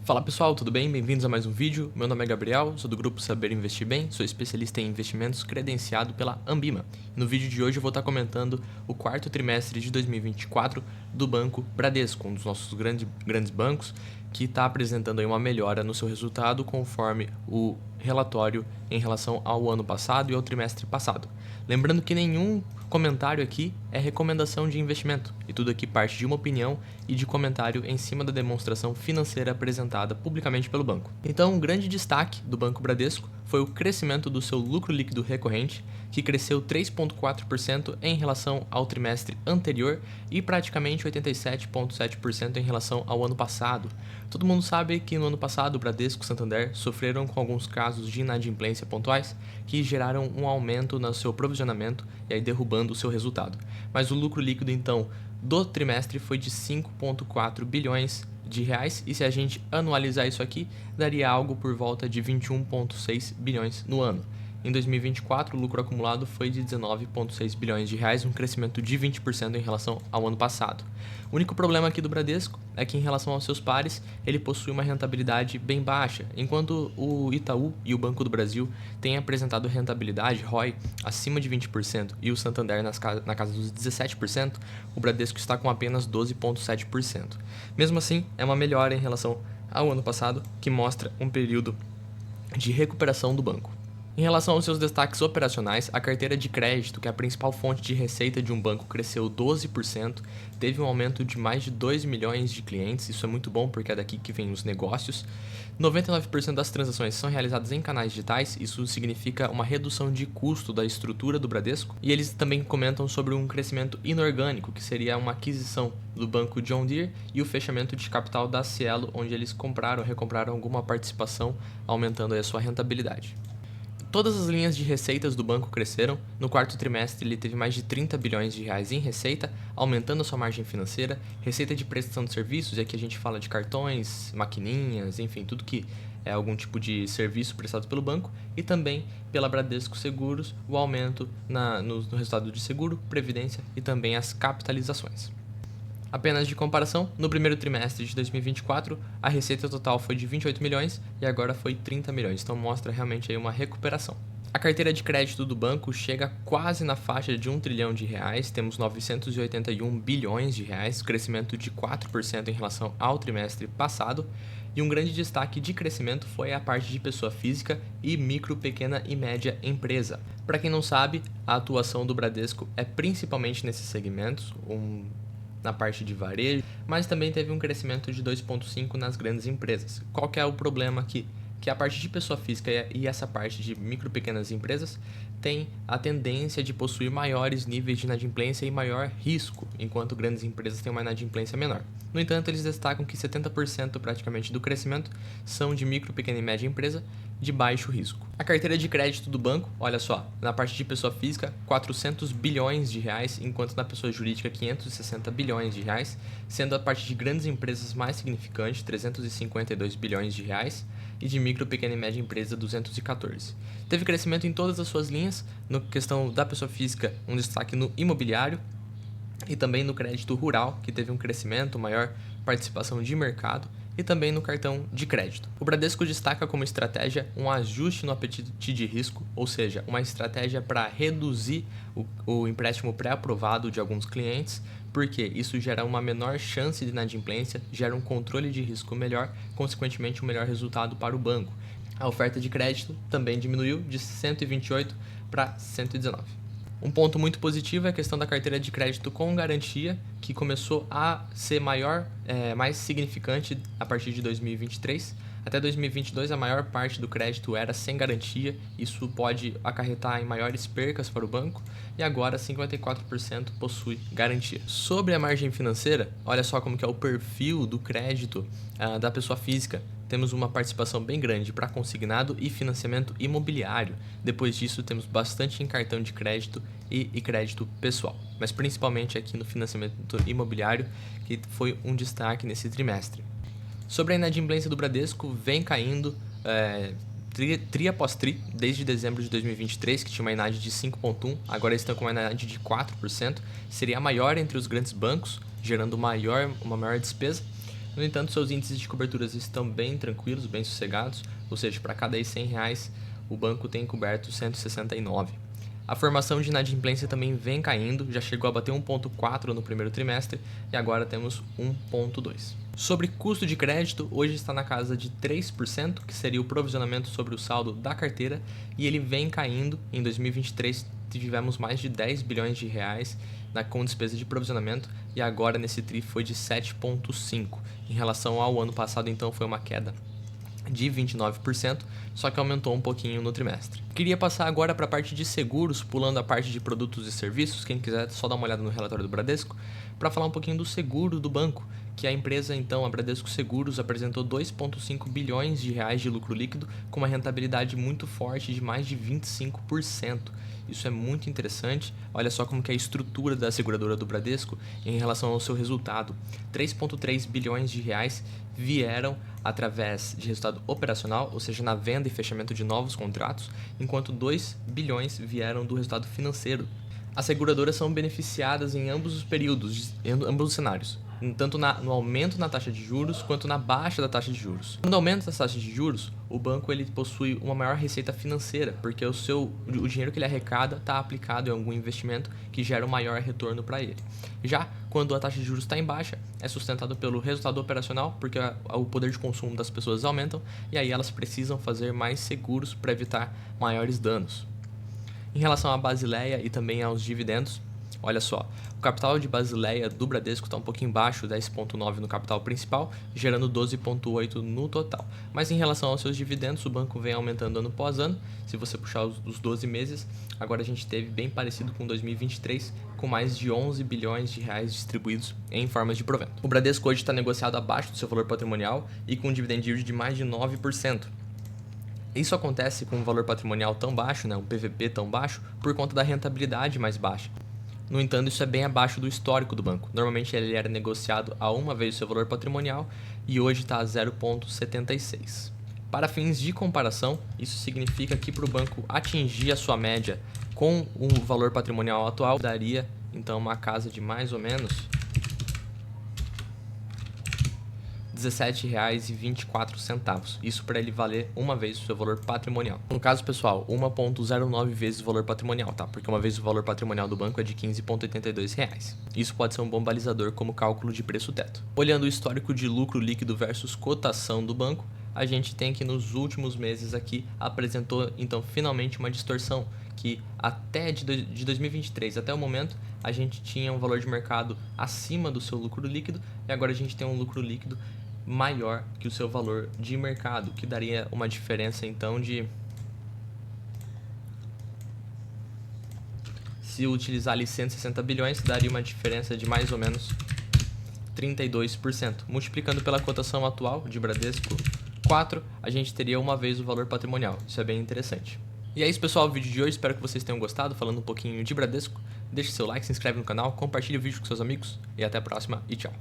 Fala pessoal, tudo bem? Bem-vindos a mais um vídeo. Meu nome é Gabriel, sou do grupo Saber Investir Bem, sou especialista em investimentos credenciado pela Ambima. No vídeo de hoje eu vou estar comentando o quarto trimestre de 2024 do Banco Bradesco, um dos nossos grandes bancos, que está apresentando aí uma melhora no seu resultado conforme o relatório em relação ao ano passado e ao trimestre passado. Lembrando que nenhum comentário aqui é recomendação de investimento, e tudo aqui parte de uma opinião e de comentário em cima da demonstração financeira apresentada publicamente pelo banco. Então, um grande destaque do Banco Bradesco foi o crescimento do seu lucro líquido recorrente, que cresceu 3,4% em relação ao trimestre anterior e praticamente 87,7% em relação ao ano passado. Todo mundo sabe que no ano passado o Bradesco e o Santander sofreram com alguns casos de inadimplência pontuais que geraram um aumento no seu provisionamento e aí derrubando o seu resultado. Mas o lucro líquido então do trimestre foi de 5,4 bilhões de reais, e se a gente anualizar isso aqui, daria algo por volta de 21,6 bilhões no ano. Em 2024, o lucro acumulado foi de 19,6 bilhões de reais, um crescimento de 20% em relação ao ano passado. O único problema aqui do Bradesco é que, em relação aos seus pares, ele possui uma rentabilidade bem baixa, enquanto o Itaú e o Banco do Brasil têm apresentado rentabilidade ROI acima de 20% e o Santander na casa dos 17%, o Bradesco está com apenas 12,7%. Mesmo assim, é uma melhora em relação ao ano passado, que mostra um período de recuperação do banco. Em relação aos seus destaques operacionais, a carteira de crédito, que é a principal fonte de receita de um banco, cresceu 12%, teve um aumento de mais de 2 milhões de clientes, isso é muito bom porque é daqui que vem os negócios. 99% das transações são realizadas em canais digitais, isso significa uma redução de custo da estrutura do Bradesco, e eles também comentam sobre um crescimento inorgânico, que seria uma aquisição do banco John Deere e o fechamento de capital da Cielo, onde eles recompraram alguma participação, aumentando aí a sua rentabilidade. Todas as linhas de receitas do banco cresceram. No quarto trimestre ele teve mais de 30 bilhões de reais em receita, aumentando a sua margem financeira, receita de prestação de serviços, e aqui a gente fala de cartões, maquininhas, enfim, tudo que é algum tipo de serviço prestado pelo banco, e também pela Bradesco Seguros, o aumento no resultado de seguro, previdência e também as capitalizações. Apenas de comparação, no primeiro trimestre de 2024, a receita total foi de 28 milhões e agora foi 30 milhões, então mostra realmente aí uma recuperação. A carteira de crédito do banco chega quase na faixa de 1 trilhão de reais, temos 981 bilhões de reais, crescimento de 4% em relação ao trimestre passado, e um grande destaque de crescimento foi a parte de pessoa física e micro, pequena e média empresa. Para quem não sabe, a atuação do Bradesco é principalmente nesses segmentos, na parte de varejo, mas também teve um crescimento de 2,5% nas grandes empresas. Qual que é o problema aqui? Que a parte de pessoa física e essa parte de micro e pequenas empresas tem a tendência de possuir maiores níveis de inadimplência e maior risco, enquanto grandes empresas têm uma inadimplência menor. No entanto, eles destacam que 70% praticamente do crescimento são de micro, pequena e média empresa de baixo risco. A carteira de crédito do banco, olha só, na parte de pessoa física, 400 bilhões de reais, enquanto na pessoa jurídica 560 bilhões de reais, sendo a parte de grandes empresas mais significante, 352 bilhões de reais, e de micro, pequena e média empresa 214. Teve crescimento em todas as suas linhas, na questão da pessoa física, um destaque no imobiliário e também no crédito rural, que teve um crescimento, maior participação de mercado, e também no cartão de crédito. O Bradesco destaca como estratégia um ajuste no apetite de risco, ou seja, uma estratégia para reduzir o empréstimo pré-aprovado de alguns clientes, porque isso gera uma menor chance de inadimplência, gera um controle de risco melhor, consequentemente um melhor resultado para o banco. A oferta de crédito também diminuiu de 128 para 119. Um ponto muito positivo é a questão da carteira de crédito com garantia, que começou a ser mais significante a partir de 2023. Até 2022, a maior parte do crédito era sem garantia, isso pode acarretar em maiores percas para o banco, e agora 54% possui garantia. Sobre a margem financeira, olha só como que é o perfil do crédito da pessoa física. Temos uma participação bem grande para consignado e financiamento imobiliário. Depois disso, temos bastante em cartão de crédito e crédito pessoal, mas principalmente aqui no financiamento imobiliário, que foi um destaque nesse trimestre. Sobre a inadimplência do Bradesco, vem caindo tri após tri, desde dezembro de 2023, que tinha uma INAD de 5,1%, agora estão com uma INAD de 4%, seria a maior entre os grandes bancos, gerando uma maior despesa. No entanto, seus índices de coberturas estão bem tranquilos, bem sossegados, ou seja, para cada R$100, o banco tem coberto 169. A formação de inadimplência também vem caindo, já chegou a bater 1,4 no primeiro trimestre e agora temos 1,2. Sobre custo de crédito, hoje está na casa de 3%, que seria o provisionamento sobre o saldo da carteira, e ele vem caindo. Em 2023 tivemos mais de 10 bilhões de reais com despesa de provisionamento e agora nesse TRI foi de 7,5. Em relação ao ano passado, então, foi uma queda de 29%, só que aumentou um pouquinho no trimestre. Queria passar agora para a parte de seguros, pulando a parte de produtos e serviços. Quem quiser só dar uma olhada no relatório do Bradesco, para falar um pouquinho do seguro do banco, que a empresa, então, a Bradesco Seguros, apresentou 2,5 bilhões de reais de lucro líquido, com uma rentabilidade muito forte de mais de 25%. Isso é muito interessante. Olha só como que é a estrutura da seguradora do Bradesco em relação ao seu resultado. 3,3 bilhões de reais vieram através de resultado operacional, ou seja, na venda e fechamento de novos contratos, enquanto 2 bilhões vieram do resultado financeiro. As seguradoras são beneficiadas em ambos os períodos, em ambos os cenários, tanto no aumento na taxa de juros quanto na baixa da taxa de juros. Quando aumenta as taxas de juros, o banco ele possui uma maior receita financeira, porque o dinheiro que ele arrecada está aplicado em algum investimento que gera um maior retorno para ele. Já quando a taxa de juros está em baixa, é sustentado pelo resultado operacional, porque o poder de consumo das pessoas aumentam e aí elas precisam fazer mais seguros para evitar maiores danos. Em relação à Basileia e também aos dividendos, olha só, o capital de Basileia do Bradesco está um pouquinho baixo, 10,9 no capital principal, gerando 12,8 no total. Mas em relação aos seus dividendos, o banco vem aumentando ano após ano. Se você puxar os 12 meses, agora a gente teve bem parecido com 2023, com mais de 11 bilhões de reais distribuídos em formas de provento. O Bradesco hoje está negociado abaixo do seu valor patrimonial e com um dividend yield de mais de 9%. Isso acontece com um valor patrimonial tão baixo, um PVP tão baixo, por conta da rentabilidade mais baixa. No entanto, isso é bem abaixo do histórico do banco. Normalmente ele era negociado a uma vez o seu valor patrimonial e hoje está a 0,76. Para fins de comparação, isso significa que para o banco atingir a sua média com o valor patrimonial atual, daria então uma casa de mais ou menos R$17,24. Isso para ele valer uma vez o seu valor patrimonial. No caso, pessoal, 1,09 vezes o valor patrimonial, tá? Porque uma vez o valor patrimonial do banco é de R$15,82. Isso pode ser um bom balizador como cálculo de preço teto. Olhando o histórico de lucro líquido versus cotação do banco, a gente tem que nos últimos meses aqui apresentou então finalmente uma distorção que até de 2023 até o momento a gente tinha um valor de mercado acima do seu lucro líquido e agora a gente tem um lucro líquido maior que o seu valor de mercado, que daria uma diferença então de, se utilizar ali 160 bilhões, daria uma diferença de mais ou menos 32%. Multiplicando pela cotação atual de Bradesco 4, a gente teria uma vez o valor patrimonial. Isso é bem interessante. E é isso, pessoal, o vídeo de hoje. Espero que vocês tenham gostado, falando um pouquinho de Bradesco. Deixe seu like, se inscreve no canal, compartilhe o vídeo com seus amigos e até a próxima e tchau.